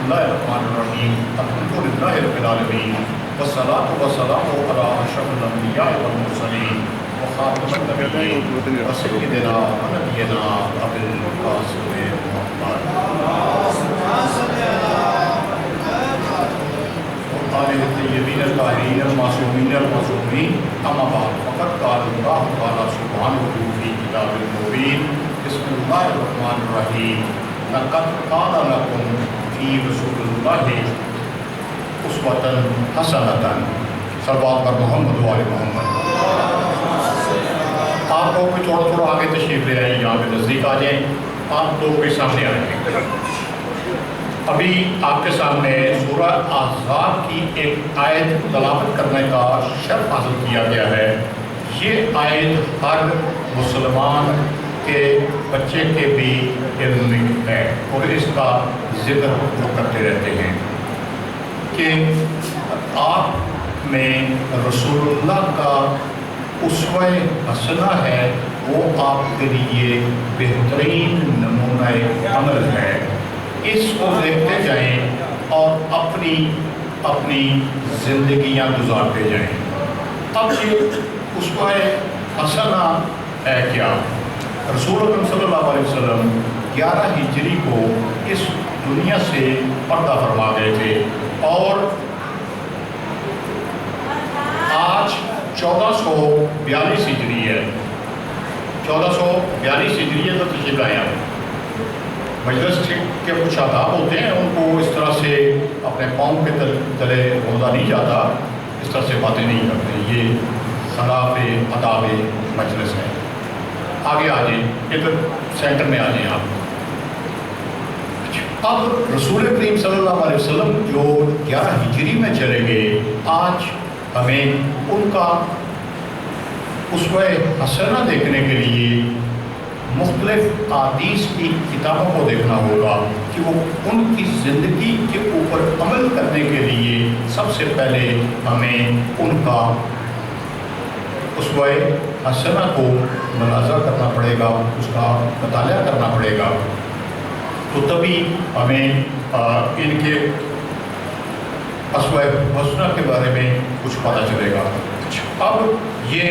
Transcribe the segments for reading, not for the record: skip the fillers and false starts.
اللہ الرحمن الرحیم الحمدللہ رب العالمین والصلاۃ والسلام علی اشرف الانبیاء والمرسلین وخاتم النبیین وسیدنا ونبینا ابی القاسم محمد الطیبین الطاہرین المعصومین المعصومین اما بعد فقد قال اللہ تعالی سبحانہ فی کتاب المبین بسم اللہ الرحمن الرحیم لقد کان لکم فی رسول اللہ اسوۃ حسنۃ صلوات پر محمد و آل محمد۔ آپ لوگ بھی تھوڑا تھوڑا آگے تشریف لے رہے ہیں، یہاں پہ نزدیک آ جائیں، آپ لوگ بھی سامنے آ رہے ہیں۔ ابھی آپ کے سامنے سورہ احزاب کی ایک آیت تلاوت کرنے کا شرف حاصل کیا گیا ہے۔ یہ آیت ہر مسلمان کے بچے کے بھی علم میں ہے اور اس کا ذکر وہ کرتے رہتے ہیں کہ آپ میں رسول اللہ کا اسوہ حسنہ ہے، وہ آپ کے لیے بہترین نمونہ عمل ہے۔ اس کو دیکھتے جائیں اور اپنی زندگیاں گزارتے جائیں۔ اب یہ اسوہ حسنہ ہے کیا؟ رسول اکرم صلی اللہ علیہ وسلم 11 ہجری کو اس دنیا سے پردہ فرما گئے تھے اور آج 1442 ہجری ہے۔ 1442 ہجری ہے تو تشریف لائیں آپ۔ مجلس کے کچھ آداب ہوتے ہیں، ان کو اس طرح سے اپنے پاؤں کے تلے روزہ نہیں جاتا، اس طرح سے باتیں نہیں کرتے، یہ خلاف آداب مجلس ہے۔ آگے آ جائیں، ادھر سینٹر میں آ جائیں آپ۔ اب رسول کریم صلی اللہ علیہ وسلم جو 11 ہجری میں چلے گئے، آج ہمیں ان کا اسوہ حسنہ دیکھنے کے لیے مختلف احادیث کی کتابوں کو دیکھنا ہوگا کہ وہ ان کی زندگی کے اوپر عمل کرنے کے لیے سب سے پہلے ہمیں ان کا اسوہ حسنہ کو ملاحظہ کرنا پڑے گا، اس کا مطالعہ کرنا پڑے گا، تو تبھی ہمیں ان کے اسوہ حسنہ کے بارے میں کچھ پتہ چلے گا۔ اب یہ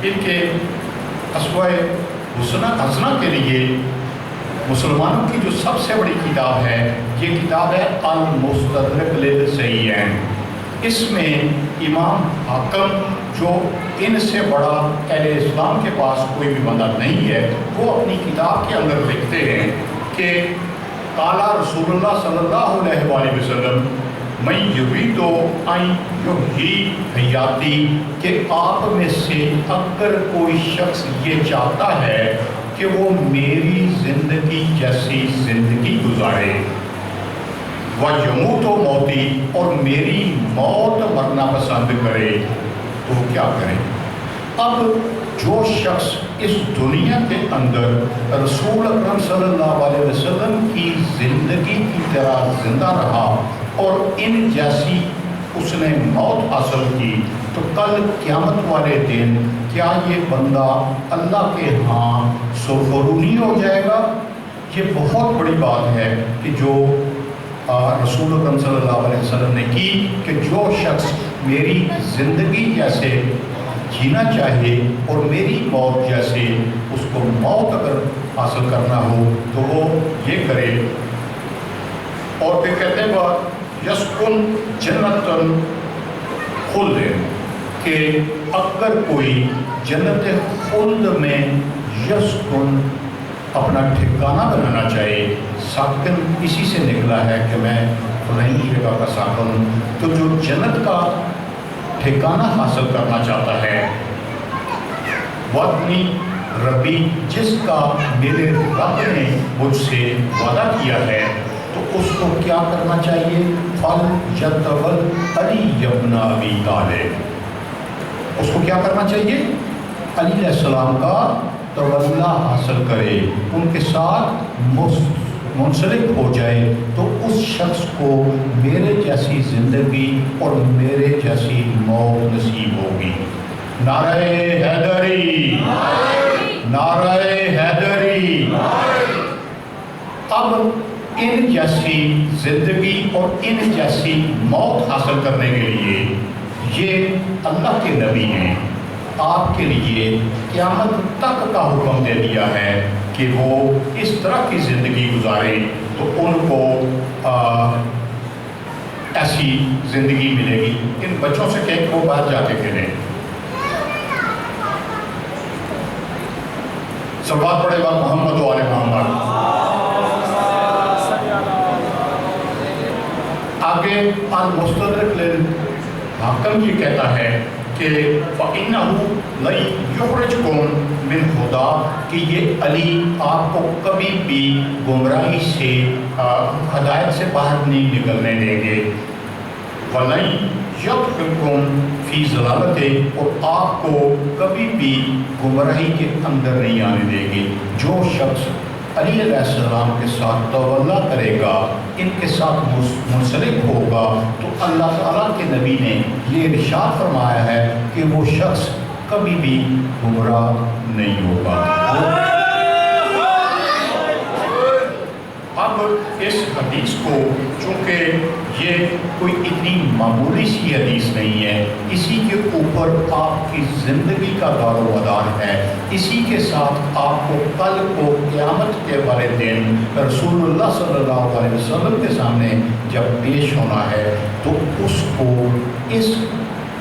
ان کے اسوہ حسنہ کے لیے مسلمانوں کی جو سب سے بڑی کتاب ہے، یہ کتاب ہے المستدرک للصحیحین۔ اس میں امام حاکم، جو ان سے بڑا اہل اسلام کے پاس کوئی بھی بندہ نہیں ہے، وہ اپنی کتاب کے اندر لکھتے ہیں کہ قال رسول اللہ صلی اللہ علیہ وآلہ وسلم میں یرید ان یحیی حیاتی، کہ آپ میں سے اگر کوئی شخص یہ چاہتا ہے کہ وہ میری زندگی جیسی زندگی گزارے، وَيَمُوتُ مَوْتِي، اور میری موت مرنا پسند کرے، تو کیا کرے؟ اب جو شخص اس دنیا کے اندر رسول اکرم صلی اللہ علیہ وسلم کی زندگی کی طرح زندہ رہا اور ان جیسی اس نے موت حاصل کی، تو کل قیامت والے دن کیا یہ بندہ اللہ کے ہاں سرخرو ہو جائے گا؟ یہ بہت بڑی بات ہے کہ جو رسول اکرم صلی اللہ علیہ وسلم نے کی کہ جو شخص میری زندگی جیسے جینا چاہے اور میری موت جیسے اس کو موت اگر حاصل کرنا ہو تو وہ یہ کرے۔ اور پھر کہتے ہیں بات یسکن جنت خلد، کہ اگر کوئی جنت خلد میں یسکن اپنا ٹھکانہ بنانا چاہے، ساکن اسی سے نکلا ہے کہ میں فلانی جگہ کا ساکن ہوں، تو جو جنت کا ٹھکانہ حاصل کرنا چاہتا ہے، وعدنی ربی، جس کا میرے رب نے مجھ سے وعدہ کیا ہے، تو اس کو کیا کرنا چاہیے؟ فَلْيَتَوَلَّ عَلِيَّ بْنَ أَبِي طالب، اس کو کیا کرنا چاہیے؟ علی علیہ السلام کا تولیہ حاصل کرے، ان کے ساتھ منسلک ہو جائے، تو اس شخص کو میرے جیسی زندگی اور میرے جیسی موت نصیب ہوگی۔ نعرہ حیدری، نعرہ حیدری۔ اب ان جیسی زندگی اور ان جیسی موت حاصل کرنے کے لیے یہ اللہ کے نبی نے آپ کے لیے قیامت تک کا حکم دے دیا ہے کہ وہ اس طرح کی زندگی گزاریں تو ان کو ایسی زندگی ملے گی۔ ان بچوں سے کہیں کہ وہ باہر جا کے کھیلیں۔ صلوات پڑھے گا محمد و آل محمد۔ آگے المستدرک للحاکم یہ کہتا ہے کہ فَإِنَّهُ لَن يُخْرِجْكُم مِّنْ هُدًى کہ یہ علی آپ کو کبھی بھی گمراہی سے ہدایت سے باہر نہیں نکلنے دیں گے۔ وَلَن يَدْخِلْكُم فِي ضَلَالَتِهِ اور آپ کو کبھی بھی گمراہی کے اندر نہیں آنے دیں گے۔ جو شخص علی علیہ السلام کے ساتھ تولا کرے گا، ان کے ساتھ منسلک ہوگا، تو اللہ تعالیٰ کے نبی نے یہ ارشاد فرمایا ہے کہ وہ شخص کبھی بھی گمراہ نہیں ہوگا۔ اب اس حدیث کو چونکہ یہ کوئی اتنی معمولی سی حدیث نہیں ہے، اسی کے اوپر آپ کی زندگی کا دار و مدار ہے، اسی کے ساتھ آپ کو کل کو قیامت کے والے دن رسول اللہ صلی اللہ علیہ وسلم کے سامنے جب پیش ہونا ہے تو اس کو اس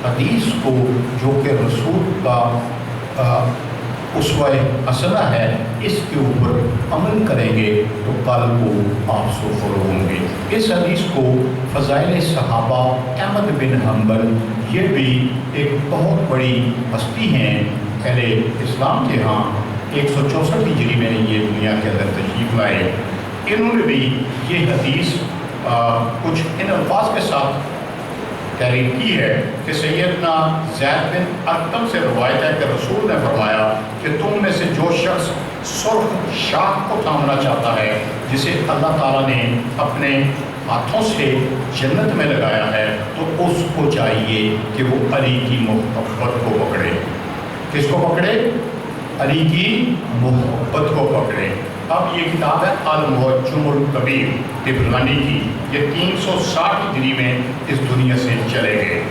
حدیث کو جو کہ رسول کا اسوہ حسنہ ہے اس کے اوپر عمل کریں گے تو کل کو آپ سرفر ہوں گے۔ اس حدیث کو فضائل صحابہ احمد بن حنبل یہ بھی ایک بہت بڑی ہستی ہیں اہل اسلام کے ہاں 164 ہجری میں یہ دنیا کے اندر تشریف لائے۔ انہوں نے بھی یہ حدیث کچھ ان الفاظ کے ساتھ تحریر کی ہے کہ سیدنا زید بن ارقم سے روایت ہے کہ رسول نے فرمایا کہ تم میں سے جو شخص سرخ شاخ کو تھامنا چاہتا ہے جسے اللہ تعالیٰ نے اپنے ہاتھوں سے جنت میں لگایا ہے تو اس کو چاہیے کہ وہ علی کی محبت کو پکڑے۔ کس کو پکڑے؟ علی کی محبت کو پکڑے۔ اب یہ کتاب ہے المعجم الکبیر طبرانی کی، یہ 360 ہجری میں اس دنیا سے چلے گئے۔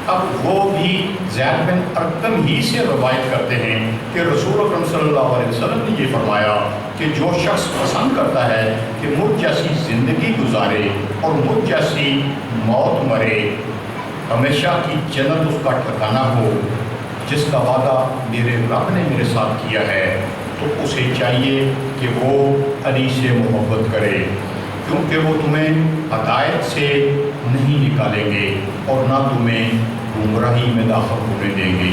اب وہ بھی زید بن ارقم ہی سے روایت کرتے ہیں کہ رسول اکرم صلی اللہ علیہ وسلم نے یہ فرمایا کہ جو شخص پسند کرتا ہے کہ مجھ جیسی زندگی گزارے اور مجھ جیسی موت مرے، ہمیشہ کی جنت اس کا ٹھکانہ ہو، جس کا وعدہ میرے رب نے میرے ساتھ کیا ہے، تو اسے چاہیے کہ وہ علی سے محبت کرے، کیونکہ وہ تمہیں ہدایت سے نہیں نکالیں گے اور نہ تمہیں گمراہی میں داخل ہونے دیں گے۔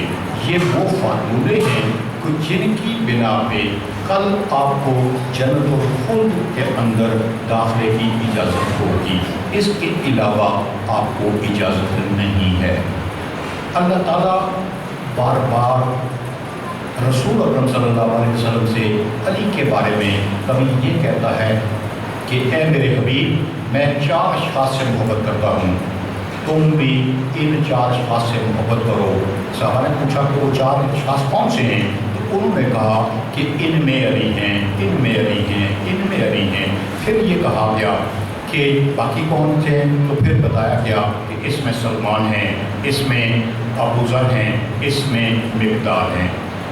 یہ وہ فارمولے ہیں کہ جن کی بنا پہ کل آپ کو جنت الخلد کے اندر داخلے کی اجازت ہوگی، اس کے علاوہ آپ کو اجازت نہیں ہے۔ اللہ تعالیٰ بار بار رسول اکرم صلی اللہ علیہ وسلم سے علی کے بارے میں کبھی یہ کہتا ہے کہ اے میرے حبیب، میں 4 اشخاص سے محبت کرتا ہوں، تم بھی ان 4 اشخاص سے محبت کرو۔ صحابہ نے پوچھا کہ وہ 4 اشخاص کون سے ہیں؟ تو انہوں نے کہا کہ ان میں علی ہیں، ان میں علی ہیں، ان میں علی ہیں۔ پھر یہ کہا گیا کہ باقی کون تھے؟ تو پھر بتایا گیا کہ اس میں سلمان ہیں، اس میں ابو ذر ہیں، اس میں مقداد ہیں۔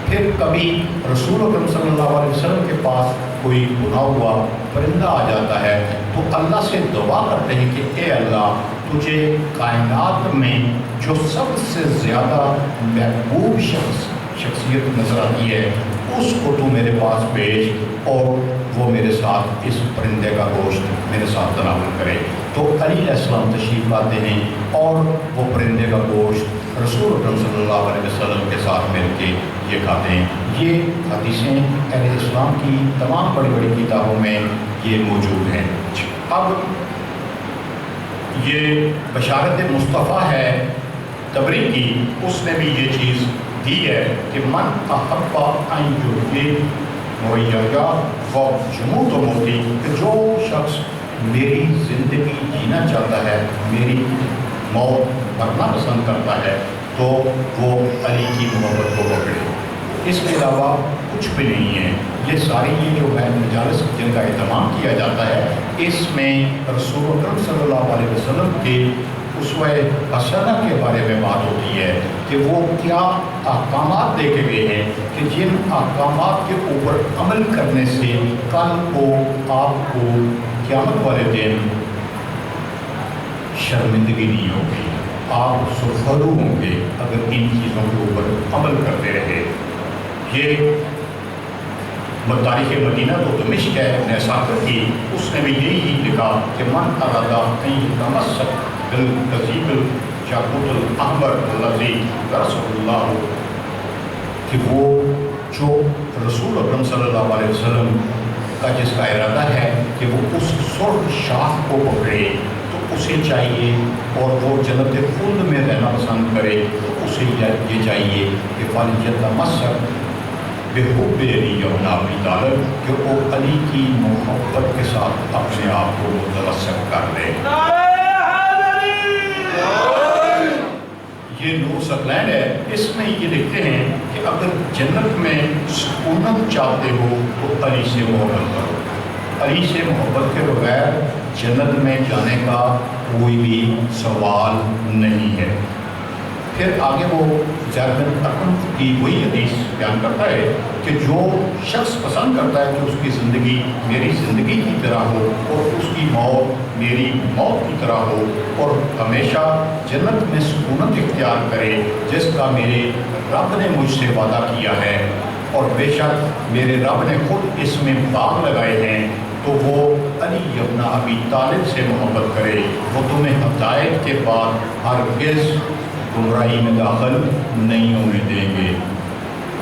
پھر کبھی رسول اکرم صلی اللہ علیہ وسلم کے پاس کوئی بنا ہوا پرندہ آ جاتا ہے تو اللہ سے دعا کرتے ہیں کہ اے اللہ، تجھے کائنات میں جو سب سے زیادہ محبوب شخصیت نظر آتی ہے اس کو تو میرے پاس بھیج اور وہ میرے ساتھ اس پرندے کا گوشت میرے ساتھ تناول کرے۔ تو علی علیہ السلام تشریف لاتے ہیں اور وہ پرندے کا گوشت رسول اکرم صلی اللہ علیہ وسلم کے ساتھ مل کے یہ کھاتے ہیں۔ یہ حدیثیں اہل اسلام کی تمام بڑی بڑی کتابوں میں یہ موجود ہیں۔ اب یہ بشارت مصطفیٰ ہے تبری کی، اس نے بھی یہ چیز دی ہے کہ من احب ان یحیی معیا و جمود و موتی، کہ جو شخص میری زندگی جینا چاہتا ہے، میری موت مرنا پسند کرتا ہے، تو وہ علی کی محبت کو پکڑے۔ اس کے علاوہ کچھ بھی نہیں ہے۔ یہ ساری یہ جو ہے مجالس جن کا اہتمام کیا جاتا ہے اس میں رسول اکرم صلی اللہ علیہ وسلم کے اسوہ حسنہ کے بارے میں بات ہوتی ہے کہ وہ کیا احکامات دے کے گئے ہیں کہ جن احکامات کے اوپر عمل کرنے سے کل کو آپ کو قیامت والے دن شرمندگی نہیں ہوگی، آپ سرخرو ہوں گے اگر ان چیزوں کے اوپر عمل کرتے رہے۔ یہ تاریخ مدینہ تو دمشق ہے ابن اساکر کی، اس نے بھی یہی لکھا کہ من ارادہ کہیں تمسک بالکذیب الجاقوت الاحمر الذی رسول اللہ، کہ وہ جو رسول اکرم صلی اللہ علیہ وسلم کا جس کا ارادہ ہے کہ وہ اس سرخ شاخ کو پکڑے تو اسے چاہیے، اور وہ جنت خلد میں رہنا پسند کرے تو اسے یہ چاہیے کہ فَلْيَتَمَسَّكْ بِحُبِّ عَلِيِّ بْنِ أَبِي طالب، کہ وہ علی کی محبت کے ساتھ اپنے آپ کو متمسک کر لے۔ یہ نور ثقلین ہے، اس میں یہ لکھتے ہیں کہ اگر جنت میں سکونت چاہتے ہو تو علی سے محبت کرو، علی سے محبت کے بغیر جنت میں جانے کا کوئی بھی سوال نہیں ہے۔ پھر آگے وہ زید بن ارقم کی وہی حدیث بیان کرتا ہے کہ جو شخص پسند کرتا ہے کہ اس کی زندگی میری زندگی کی طرح ہو اور اس کی موت میری موت کی طرح ہو، اور ہمیشہ جنت میں سکونت اختیار کرے جس کا میرے رب نے مجھ سے وعدہ کیا ہے، اور بے شک میرے رب نے خود اس میں باغ لگائے ہیں، تو وہ علی ابن ابی طالب سے محبت کرے، وہ تمہیں ہدایت کے بعد ہرگز گمراہی میں داخل نہیں ہونے دیں گے۔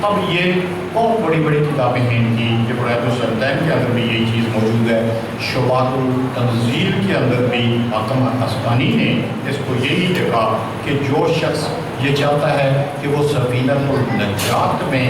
اب یہ بہت بڑی بڑی کتابیں ہیں ان کی، یہ برایت السلطین کے اندر بھی یہی چیز موجود ہے، شبہات التنزیل کے اندر بھی حاتم الاسقلانی نے اس کو یہی لکھا کہ جو شخص یہ چاہتا ہے کہ وہ سفینۃ النجات میں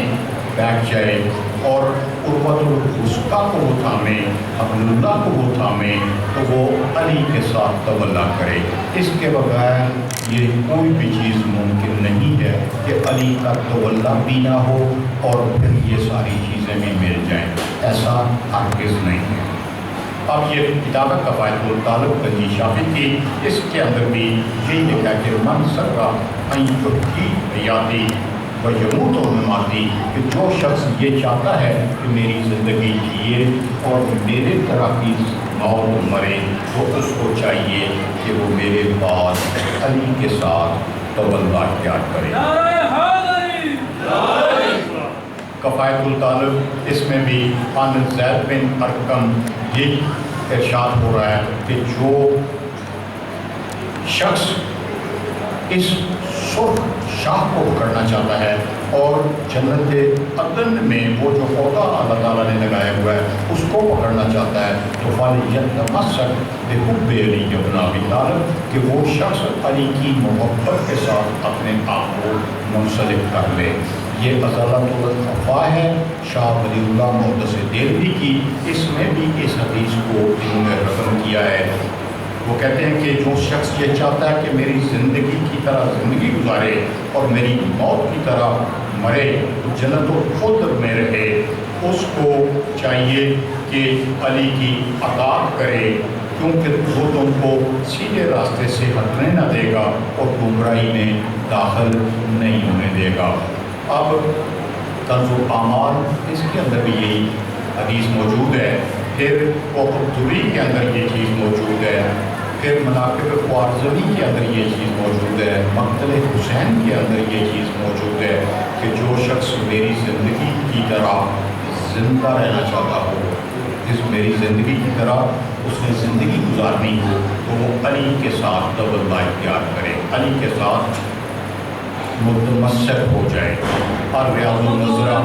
بیٹھ جائے اور قربت الوثقیٰ کو وہ تھامے، حبل اللہ کو وہ تھامے، تو وہ علی کے ساتھ تولا کرے۔ اس کے بغیر یہ کوئی بھی چیز ممکن نہیں ہے کہ علی کا تولا بھی نہ ہو اور پھر یہ ساری چیزیں بھی مل جائیں، ایسا ہرگز نہیں ہے۔ اب یہ کتاب ہے کفایت الطالب گنجی شافی کی، اس کے اندر بھی یہی لکھا ہے کہ من سرا ان یحیی حیاتی و یموت مماتی، کہ جو شخص یہ چاہتا ہے کہ میری زندگی جیے اور میرے طرح کی موت مرے، تو اس کو چاہیے کہ وہ میرے بعد علی کے ساتھ تولا اختیار کرے۔ کفایت الطالب اس میں بھی عن زید بن ارقم یہ ارشاد ہو رہا ہے کہ جو شخص اس سرخ شاہ کو پکڑنا چاہتا ہے اور جنت عدن میں وہ جو عہدہ اللہ تعالیٰ نے لگایا ہوا ہے اس کو پکڑنا چاہتا ہے، تو فَلْيَتَمَسَّكْ بِحُبِّ عَلِيِّ بْنِ أَبِي طالب، کہ وہ شخص علی کی محبت کے ساتھ اپنے آپ کو منسلک کر لے۔ یہ ازالۃ الخفا ہے شاہ ولی اللہ محدث دہلوی کی، اس میں بھی اس حدیث کو انہوں نے رقم کیا ہے۔ وہ کہتے ہیں کہ جو شخص یہ چاہتا ہے کہ میری زندگی کی طرح زندگی گزارے اور میری موت کی طرح مرے، جنت الخلد میں رہے، اس کو چاہیے کہ علی کی اطاعت کرے، کیونکہ وہ تم کو سیدھے راستے سے ہٹنے نہ دے گا اور گمراہی میں داخل نہیں ہونے دے گا۔ اب کنز الاعمال اس کے اندر بھی یہی حدیث موجود ہے، پھر قرطبی کے اندر یہ چیز موجود ہے، پھر مناقب خوارزمی کے اندر یہ چیز موجود ہے، مقتل حسین کے اندر یہ چیز موجود ہے کہ جو شخص میری زندگی کی طرح زندہ رہنا چاہتا ہو، میری زندگی کی طرح اس نے زندگی گزارنی ہو، تو وہ علی کے ساتھ تولا اختیار کرے، علی کے ساتھ متمسک ہو جائے۔ اور ریاض النظرہ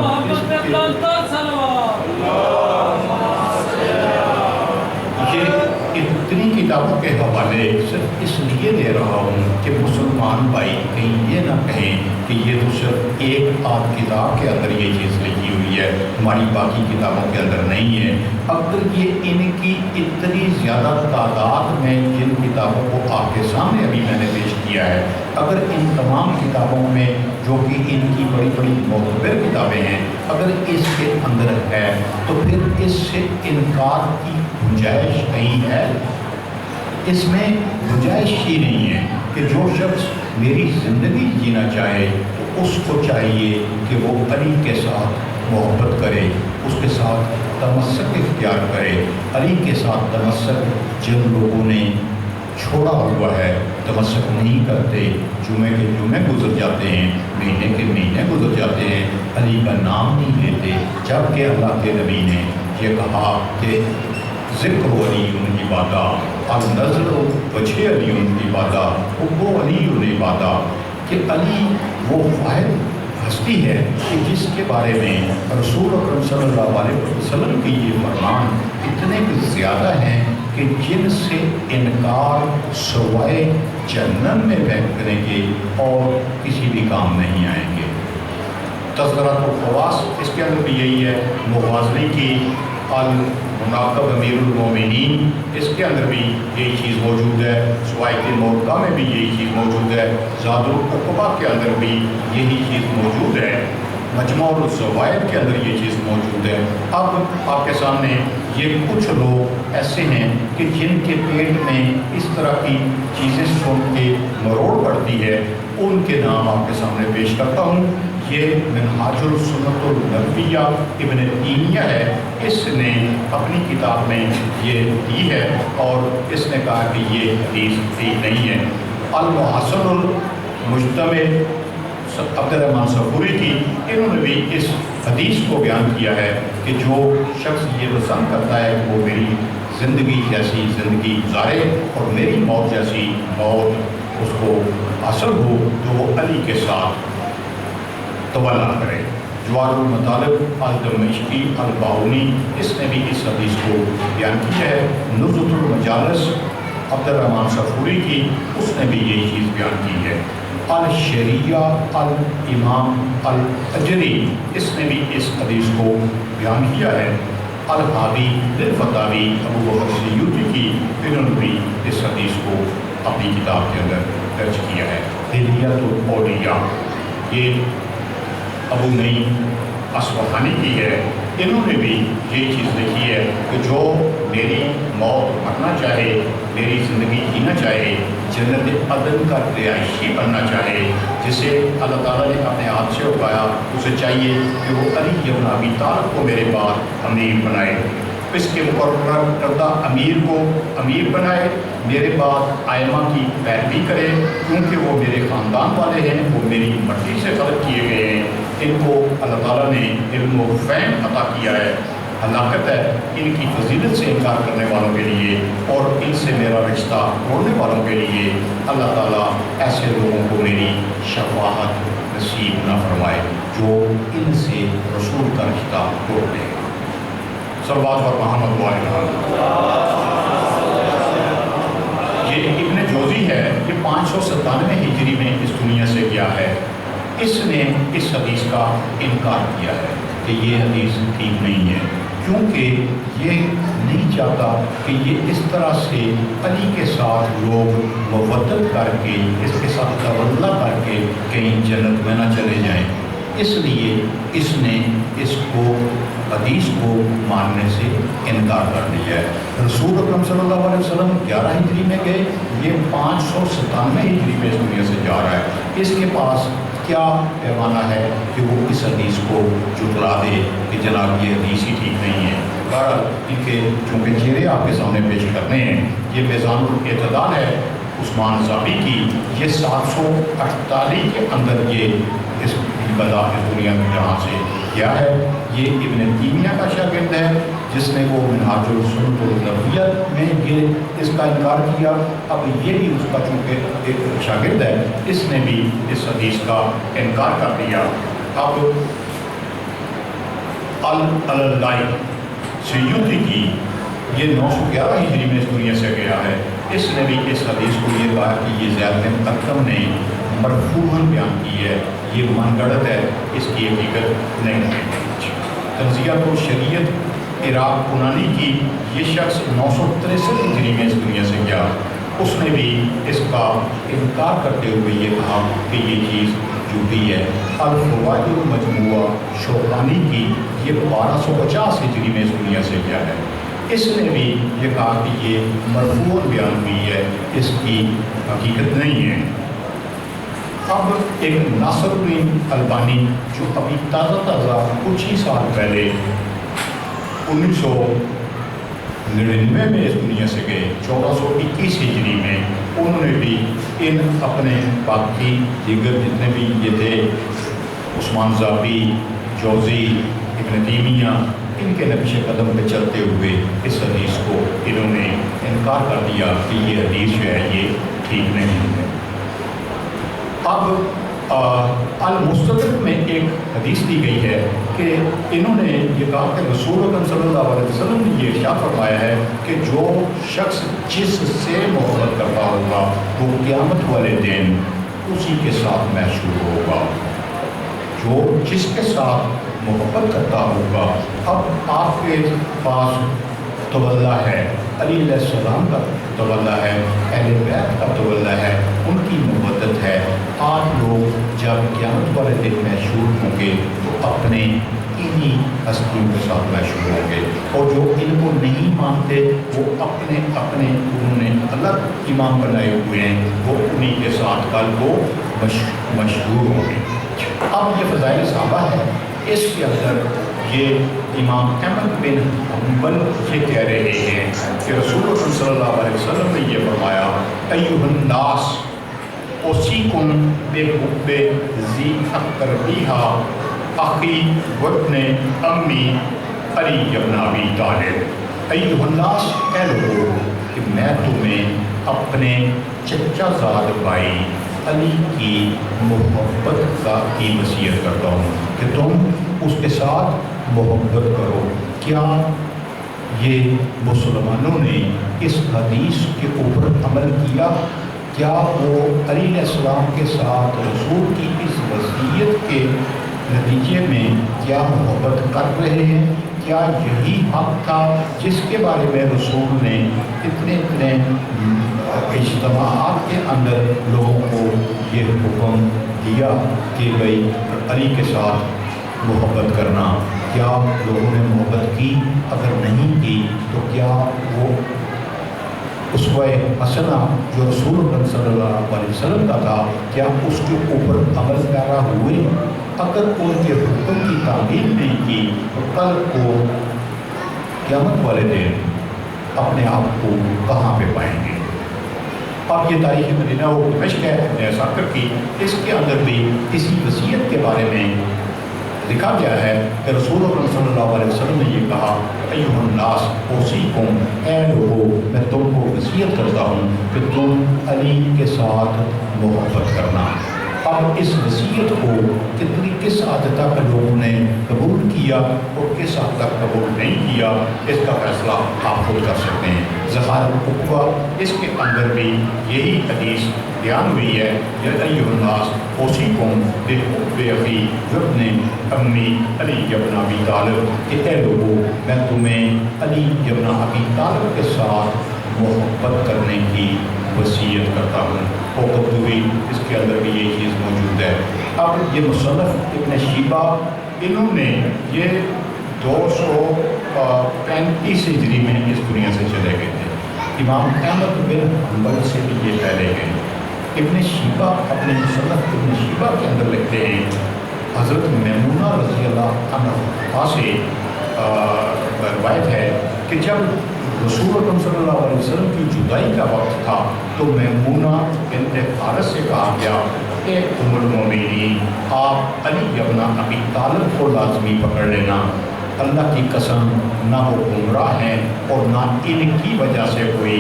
یہ اتنی کتابوں کے حوالے صرف اس لیے دے رہا ہوں کہ مسلمان بھائی کہیں یہ نہ کہیں کہ یہ تو صرف ایک آدھ کتاب کے اندر یہ چیز لکھی ہوئی ہے، ہماری باقی کتابوں کے اندر نہیں ہے۔ اگر یہ ان کی اتنی زیادہ تعداد میں جن کتابوں کو آپ کے سامنے ابھی میں نے پیش کیا ہے، اگر ان تمام کتابوں میں جو کہ ان کی بڑی بڑی معتبر کتابیں ہیں، اگر اس کے اندر ہے تو پھر اس سے انکار کی گنجائش کہیں ہے؟ اس میں گنجائش ہی نہیں ہے کہ جو شخص میری زندگی جینا چاہے تو اس کو چاہیے کہ وہ علی کے ساتھ محبت کرے، اس کے ساتھ تمسک اختیار کرے۔ علی کے ساتھ تمسک جن لوگوں نے چھوڑا ہوا ہے، تمسک نہیں کرتے، جمعے کے جمعے گزر جاتے ہیں، مہینے کے مہینے گزر جاتے ہیں، علی کا نام نہیں لیتے، جبکہ اللہ کے نبی نے یہ کہا کہ ذکر علی عبادہ، النظر وجہ علی عبادہ، حب علی عبادہ، کہ علی وہ واحد ہستی ہے کہ جس کے بارے میں رسول اکرم صلی اللہ علیہ وسلم کی یہ فرمان اتنے زیادہ ہیں کہ جن سے انکار سوائے جہنم میں پھینکنے کے اور کسی بھی کام نہیں آئیں گے۔ تذکرۃ الخواص اس کے اندر بھی یہی ہے، موازنی کی المناقب امیر المومنین اس کے اندر بھی یہی چیز موجود ہے، سوائق الموقع میں بھی یہی چیز موجود ہے، زاد العقبہ کے اندر بھی یہی چیز موجود ہے، مجموع الزوائد کے اندر یہ چیز موجود ہے۔ اب آپ کے سامنے یہ کچھ لوگ ایسے ہیں کہ جن کے پیٹ میں اس طرح کی چیزیں سن کے مروڑ پڑتی ہے، ان کے نام آپ کے سامنے پیش کرتا ہوں۔ یہ منہاج السنت النبویہ ابن تیمیہ ہے، اس نے اپنی کتاب میں یہ دی ہے اور اس نے کہا کہ یہ حدیث ٹھیک نہیں ہے۔ المحسن المجتمع عبد الرحمن صفوری کی، انہوں نے بھی اس حدیث کو بیان کیا ہے کہ جو شخص یہ پسند کرتا ہے وہ میری زندگی جیسی زندگی گزارے اور میری موت جیسی موت اس کو حاصل ہو، تو وہ علی کے ساتھ تولا کرے۔ جوار المطالب الدمشقی الباؤنی اس نے بھی اس حدیث کو بیان کیا ہے۔ نزہۃ المجالس عبد الرحمن صفوری کی، اس نے بھی یہی چیز بیان کی ہے۔ الشریعہ الامام الاجری اس نے بھی اس حدیث کو بیان کیا ہے۔ الحادی للفتاوی ابو بکر سیوطی کی، انہوں نے بھی اس حدیث کو اپنی کتاب کے اندر درج کیا ہے۔ ہلیۃ الاولیاء یہ ابو نعیم اصفہانی کی ہے، انہوں نے بھی یہ چیز لکھی ہے کہ جو میری موت مرنا چاہے، میری زندگی جینا چاہے، جنت عدن کا رہائشی بننا چاہے، جسے اللہ تعالیٰ نے اپنے ہاتھ سے اٹھایا، اسے چاہیے کہ وہ علی بن ابی طالب کو میرے بعد امیر بنائے، اس کے مقرر کردہ امیر کو امیر بنائے، میرے بعد ائمہ کی پیروی کرے، کیونکہ وہ میرے خاندان والے ہیں، وہ میری مٹی سے خلق کیے گئے ہیں، ان کو اللہ تعالیٰ نے علم و فہم عطا کیا ہے۔ ہلاکت ہے ان کی فضیلت سے انکار کرنے والوں کے لیے اور ان سے میرا رشتہ توڑنے والوں کے لیے۔ اللہ تعالیٰ ایسے لوگوں کو میری شفاعت نصیب نہ فرمائے جو ان سے رسول کا رشتہ توڑتے ہیں۔ صلوات پر محمد یہ ابن جوزی ہے، یہ 597 ہجری میں اس دنیا سے گیا ہے۔ اس نے اس حدیث کا انکار کیا ہے کہ یہ حدیث ٹھیک نہیں ہے، کیونکہ یہ نہیں چاہتا کہ یہ اس طرح سے علی کے ساتھ لوگ مودت کر کے، اس کے ساتھ تولہ کر کے کہیں جنت میں نہ چلے جائیں، اس لیے اس نے اس کو حدیث کو ماننے سے انکار کر دیا ہے۔ رسول اکرم صلی اللہ علیہ وسلم 11 ہجری میں گئے، یہ 597 ہجری میں اس دنیا سے جا رہا ہے۔ اس کے پاس کیا پیمانہ ہے کہ وہ اس حدیث کو جھٹلا دے کہ جناب یہ حدیث ہی ٹھیک نہیں ہے۔ بہرحال ان کے چونکہ چہرے آپ کے سامنے پیش کرنے ہیں، یہ میزان الاعتدال ہے عثمان زابی کی، یہ 748 کے اندر یہ اس بلا اس دنیا میں جہاں سے کیا ہے۔ یہ ابن تیمیہ کا شاگرد ہے جس نے وہ منہاج السنت النبویہ میں یہ اس کا انکار کیا۔ اب یہ بھی اس کا چونکہ ایک شاگرد ہے، اس نے بھی اس حدیث کا انکار کر دیا۔ اب اللائی سیوطی کی، یہ 911 ہجری میں اس دنیا سے گیا ہے، اس نے بھی اس حدیث کو یہ کہا کہ یہ زید بن ارقم نے مرفوعاً بیان کی ہے، یہ من گڑت ہے، اس کی حقیقت نہیں ہے۔ تنزیہۃ الشریعت عراق کنانی کی، یہ شخص 963 ہجری میں اس دنیا سے گیا، اس نے بھی اس کا انکار کرتے ہوئے یہ کہا کہ یہ چیز جھوٹی ہے۔ الفوائد المجموعہ شوکانی کی، یہ 1250 ہجری میں اس دنیا سے گیا ہے، اس نے بھی یہ کہا کہ یہ مرفوع بیان ہوئی ہے، اس کی حقیقت نہیں ہے۔ اب ایک ناصر الدین البانی جو ابھی تازہ کچھ ہی سال پہلے 1999 میں اس دنیا سے گئے، 1421 ہجری میں، انہوں نے بھی ان اپنے باقی دیگر جتنے بھی یہ تھے عثمان ذابی، جوزی، ابن تیمیہ، ان کے نقش قدم پہ چلتے ہوئے اس حدیث کو انہوں نے انکار کر دیا کہ یہ حدیث جو ہے یہ ٹھیک نہیں ہے۔ اب المستدرک میں ایک حدیث دی گئی ہے کہ انہوں نے یہ کہا کہ رسول اکرم صلی اللہ علیہ وسلم نے یہ ارشاد فرمایا ہے کہ جو شخص جس سے محبت کرتا ہوگا وہ قیامت والے دن اسی کے ساتھ محشور ہوگا۔ جو جس کے ساتھ محبت کرتا ہوگا، اب آپ کے پاس تولا ہے، علی علیہ السلام کا تولا ہے، اہل بیت کا تولا ہے، ان کی مودت ہے۔ آپ لوگ جب قیامت والے دن محشور ہوں گے تو اپنے انہی ہستیوں کے ساتھ محشور ہوں گے، اور جو ان کو نہیں مانتے وہ اپنے اپنے انہوں نے الگ امام بنائے ہوئے ہیں، وہ انہی کے ساتھ کل وہ مشہور ہوں گے۔ اب یہ فضائل صحابہ ہے، اس کے اندر یہ امام احمد بن حنبل یہ کہہ رہے ہیں کہ رسول اللہ صلی اللہ علیہ وسلم نے یہ فرمایا، ایھا الناس اوصیکم بحب ذی اقربیھا اخی وابن امی علی بن ابی طالب۔ ایھا الناس، اے لوگو، کہ میں تمہیں اپنے چچا زاد بھائی علی کی محبت کی وصیت کرتا ہوں کہ تم اس کے ساتھ محبت کرو۔ کیا یہ مسلمانوں نے اس حدیث کے اوپر عمل کیا؟ کیا وہ علی علیہ السلام کے ساتھ رسول کی اس وصیت کے نتیجے میں کیا محبت کر رہے ہیں؟ کیا یہی حق تھا جس کے بارے میں رسول نے اتنے اجتماعات کے اندر لوگوں کو یہ حکم دیا کہ بھئی علی کے ساتھ محبت کرنا؟ کیا لوگوں نے محبت کی؟ اگر نہیں کی تو کیا وہ اسوہ حسنہ جو رسول اللہ صلی اللہ علیہ وسلم کا تھا، کیا اس کے اوپر عمل پیرا ہوئے؟ اگر ان کے حکم کی تعمیل نہیں کی تو کل کو قیامت والے دن اپنے آپ کو کہاں پہ پائیں گے؟ اب یہ تاریخ مدینہ و دمشق ہے ابن عساکر کی، اس کے اندر بھی اسی وصیت کے بارے میں لکھا گیا ہے کہ رسول اللہ صلی اللہ علیہ وسلم نے یہ کہا، ایھا الناس اوصیکم، اے لوگو، میں تم کو وصیت کرتا ہوں کہ تم علی کے ساتھ محبت کرنا۔ اب اس وصیت کو کس حد تک لوگوں نے قبول کیا اور کس حد تک قبول نہیں کیا، اس کا فیصلہ آپ خود کر سکتے ہیں۔ ظہار العقبہ، اس کے اندر بھی یہی حدیث بیان ہوئی ہے، یا ایھا الناس اوصیکم بحب اخی وابن امی علی بن ابی طالب، کہ اے لوگو، میں تمہیں علی بن ابی طالب کے ساتھ محبت کرنے کی وصیت کرتا ہوں۔ اور قرطبی اس کے اندر بھی یہ چیز موجود ہے۔ اب یہ مصنف ابن شیبہ، انہوں نے یہ 235 ہجری میں اس دنیا سے چلے گئے تھے۔ امام احمد بن حنبل سے بھی یہ پہلے گئے۔ ابن شیبہ اپنے مصنف ابن شیبہ کے اندر لکھتے ہیں، حضرت میمونہ رضی اللہ عنہا سے روایت ہے کہ جب رسول اللہ صلی اللہ علیہ وسلم کی جدائی کا وقت تھا تو میمونہ بنت حارث سے کہا گیا، اے ام المومنین، آپ علی بن ابی طالب کو لازمی پکڑ لینا، اللہ کی قسم نہ وہ گمراہ ہیں اور نہ ان کی وجہ سے کوئی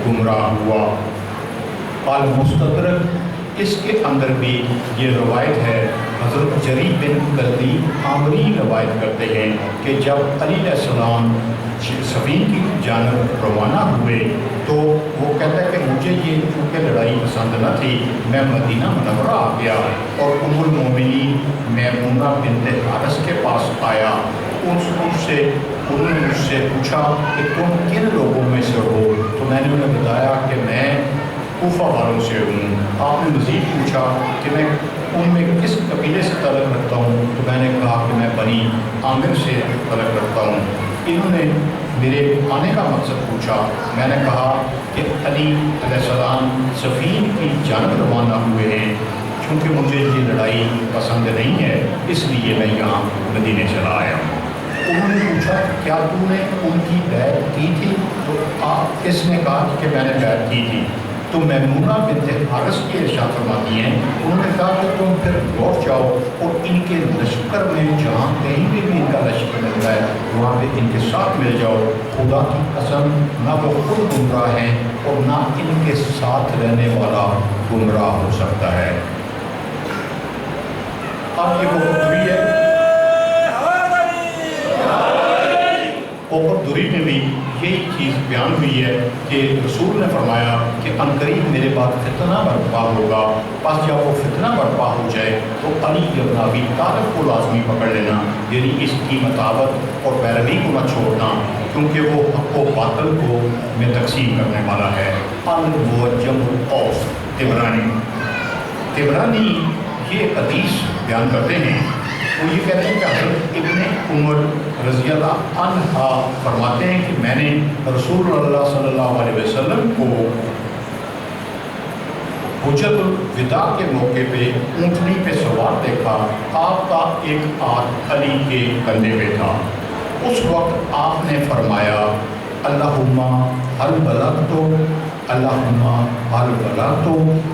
گمراہ ہوا۔ المستدرک، اس کے اندر بھی یہ روایت ہے، حضرت جری بن کلبی عامری روایت کرتے ہیں کہ جب علی علیہ السلام سفین کی جانب روانہ ہوئے تو وہ کہتا ہے کہ مجھے یہ چونکہ لڑائی پسند نہ تھی، میں مدینہ منورہ آ گیا اور ام المومنین میمونہ بنت حارث کے پاس آیا۔ انہوں نے مجھ سے پوچھا کہ تم کن لوگوں میں سے ہو؟ تو میں نے انہیں بتایا کہ میں کوفہ والوں سے ہوں۔ آپ نے مزید پوچھا کہ میں ان میں کس قبیلے سے تعلق رکھتا ہوں؟ تو میں نے کہا کہ میں بنی عامر سے تعلق رکھتا ہوں۔ انہوں نے میرے آنے کا مقصد پوچھا. میں نے کہا کہ علی علیہ السلام سفین کی جانب روانہ ہوئے ہیں، چونکہ مجھے یہ لڑائی پسند نہیں ہے اس لیے میں یہاں مدینے چلا آیا ہوں. انہوں نے پوچھا کیا تو نے ان کی بیعت کی تھی؟ تو اس نے کہا کہ میں نے بیعت کی تھی. تو میمونہ بنت حارث کی ارشاد فرماتی ہیں، انہوں نے کہا کہ تم پھر لوٹ جاؤ اور ان کے لشکر میں جہاں کہیں بھی ان کا لشکر ملتا ہے وہاں پہ ان کے ساتھ مل جاؤ. خدا کی قسم نہ وہ خود گمراہ ہیں اور نہ ان کے ساتھ رہنے والا گمراہ ہو سکتا ہے. اب یہ وہ دوری ہے، اوپر دوری میں بھی یہی چیز بیان ہوئی ہے کہ رسول نے فرمایا کہ عنقریب میرے بعد فتنہ برپا ہوگا، بس جب وہ فتنہ برپا ہو جائے تو علی ابن ابی طالب کو لازمی پکڑ لینا، یعنی اس کی مطابق اور پیروی کو نہ چھوڑنا، کیونکہ وہ حق و باطل کو میں تقسیم کرنے والا ہے. المعجم القوس طبرانی یہ حدیث بیان کرتے ہیں. وہ یہ کہتے ہیں کہ حضرت ابن عمر رضی اللہ عنہ فرماتے ہیں کہ میں نے رسول اللہ صلی اللہ علیہ وسلم کو حجۃ الوداع کے موقع پہ اونٹنی پہ سوار دیکھا. آپ کا ایک ہاتھ علی کے کندھے پہ تھا. اس وقت آپ نے فرمایا اللہم حل بلغت، اللہم حل بلغت،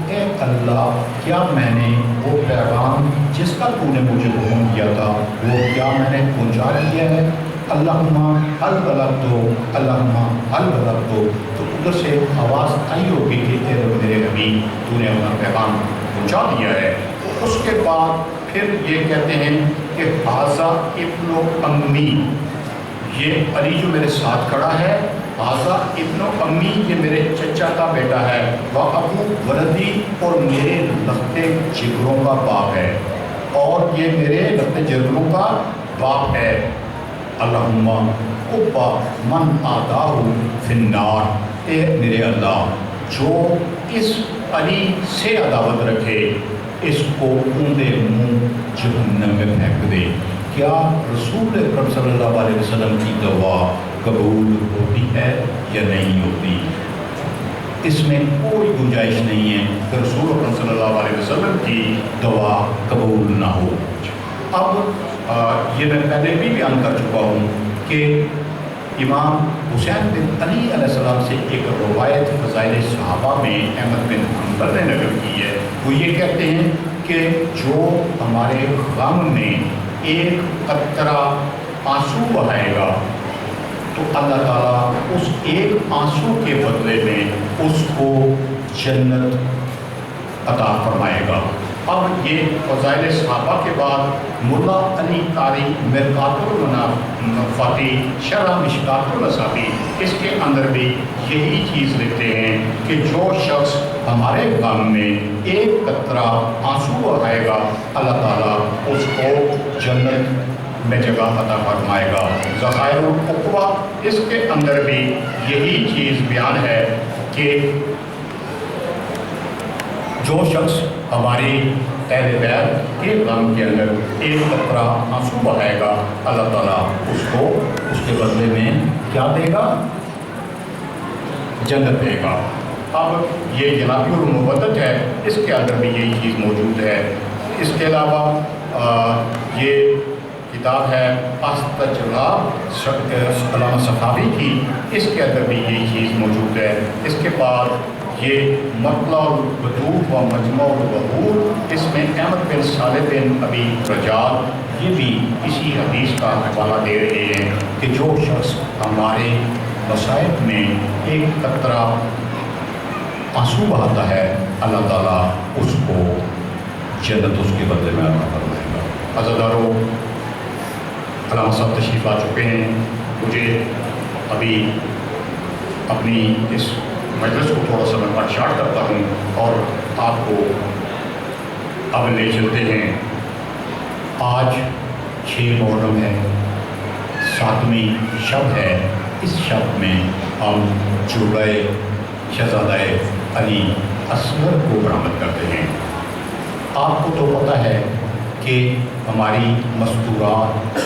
اے اللہ کیا میں نے وہ پیغام جس کا تو نے مجھے حکم دیا تھا وہ کیا میں نے پہنچا دیا ہے؟ اللہم حل بلغت، اللہم حل بلغت. تو ادھر سے آواز آئی ہوگی کہ اے میرے نبی تو نے اپنا پیغام پہنچا دیا ہے. اس کے بعد پھر یہ کہتے ہیں کہ حاذا ابن امی، یہ علی جو میرے ساتھ کھڑا ہے، حاذا ابن امی یہ میرے چچا کا بیٹا ہے، وہ ابو ولدی اور میرے لخت جگروں کا باپ ہے، اور یہ میرے لخت جگروں کا باپ ہے. اللہم ابا من آداہ فی النار، اے میرے اللہ جو اس علی سے عداوت رکھے اس کو اونڈے منہ جہنم میں پھینک دے. کیا رسول اکرم صلی اللہ علیہ وسلم کی دعا قبول ہوتی ہے یا نہیں ہوتی؟ اس میں کوئی گنجائش نہیں ہے کہ رسول اکرم صلی اللہ علیہ وسلم کی دعا قبول نہ ہو. اب یہ میں پہلے بھی بیان کر چکا ہوں کہ امام حسین بن علی علیہ السلام سے ایک روایت فضائل صحابہ میں احمد بن حنبل نے نقل کی ہے. وہ یہ کہتے ہیں کہ جو ہمارے غم میں ایک قطرہ آنسو بہائے گا تو اللہ تعالیٰ اس ایک آنسو کے بدلے میں اس کو جنت عطا فرمائے گا. اب یہ فضائل صحابہ کے بعد ملا علی قاری مرقات المنافاتی شرح مشکات المصابی اس کے اندر بھی یہی چیز لکھتے ہیں کہ جو شخص ہمارے غم میں ایک قطرہ آنسو بہائے گا اللہ تعالیٰ اس کو جنت میں جگہ عطا فرمائے گا. ذخائر القوا اس کے اندر بھی یہی چیز بیان ہے کہ جو شخص ہماری اہل بیت کے غم کے اندر ایک قطرہ آنسو بہائے گا اللہ تعالیٰ اس کو اس کے بدلے میں کیا دے گا؟ جنت دے گا. اب یہ جنابی المبدت ہے، اس کے اندر بھی یہی چیز موجود ہے. اس کے علاوہ یہ کتاب ہے استجلاب علامہ سخاوی کی، اس کے اندر بھی یہی چیز موجود ہے. اس کے بعد یہ مطلع البدوح و مجمع البحور اس میں احمد بن صالح بن ابی رجال یہ بھی اسی حدیث کا حوالہ دے رہے ہیں کہ جو شخص ہمارے مصائب میں ایک قطرہ آنسو بہاتا ہے اللہ تعالیٰ اس کو جنت اس کے بدلے میں عطا فرمائے گا. عزادارو، علامہ صاحب تشریف لا چکے ہیں. مجھے ابھی اپنی اس مجلس کو تھوڑا سا میں شارٹ کرتا ہوں اور آپ کو اب لے چلتے ہیں. آج 6 محرم ہے، 7ویں شب ہے. اس شب میں ہم چولہ شہزادہ علی اصغر کو برآمد کرتے ہیں. آپ کو تو پتہ ہے کہ ہماری مستورات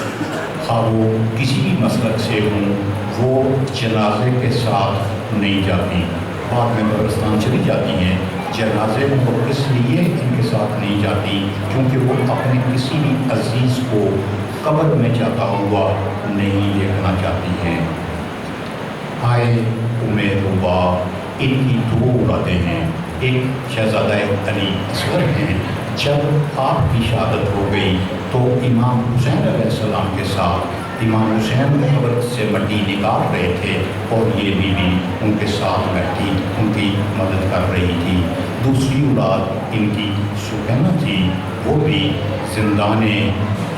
خواہ وہ کسی بھی مسلک سے ہوں، وہ جنازے کے ساتھ نہیں جاتی، بعد میں قبرستان چلی جاتی ہیں، جنازے میں وہ اس لیے ان کے ساتھ نہیں جاتی کیونکہ وہ اپنے کسی بھی عزیز کو قبر میں جاتا ہوا نہیں دیکھنا چاہتی ہیں۔ آئے روبا، ان کی دو اولادیں ہیں، ایک شہزادہ علی اصغر ہیں۔ جب آپ کی شہادت ہو گئی تو امام حسین علیہ السلام کے ساتھ امام حسین قبر سے مٹی نکال رہے تھے اور یہ بیوی ان کے ساتھ بیٹھی ان کی مدد کر رہی تھی۔ دوسری اولاد ان کی سکینہ تھی، وہ بھی زندان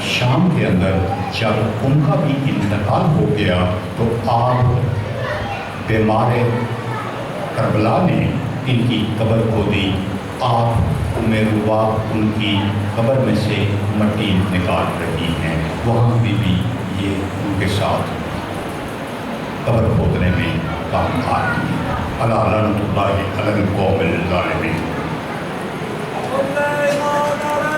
شام کے اندر جب ان کا بھی انتقال ہو گیا تو آپ بیمار کربلا نے ان کی قبر کھودی۔ آپ روبا ان کی قبر میں سے مٹی نکال رہی ہیں، وہاں بھی یہ ان کے ساتھ قبر کھودنے میں کام آ رہی ہے۔ اللہ لعنۃ اللہ علی القوم الظالمین۔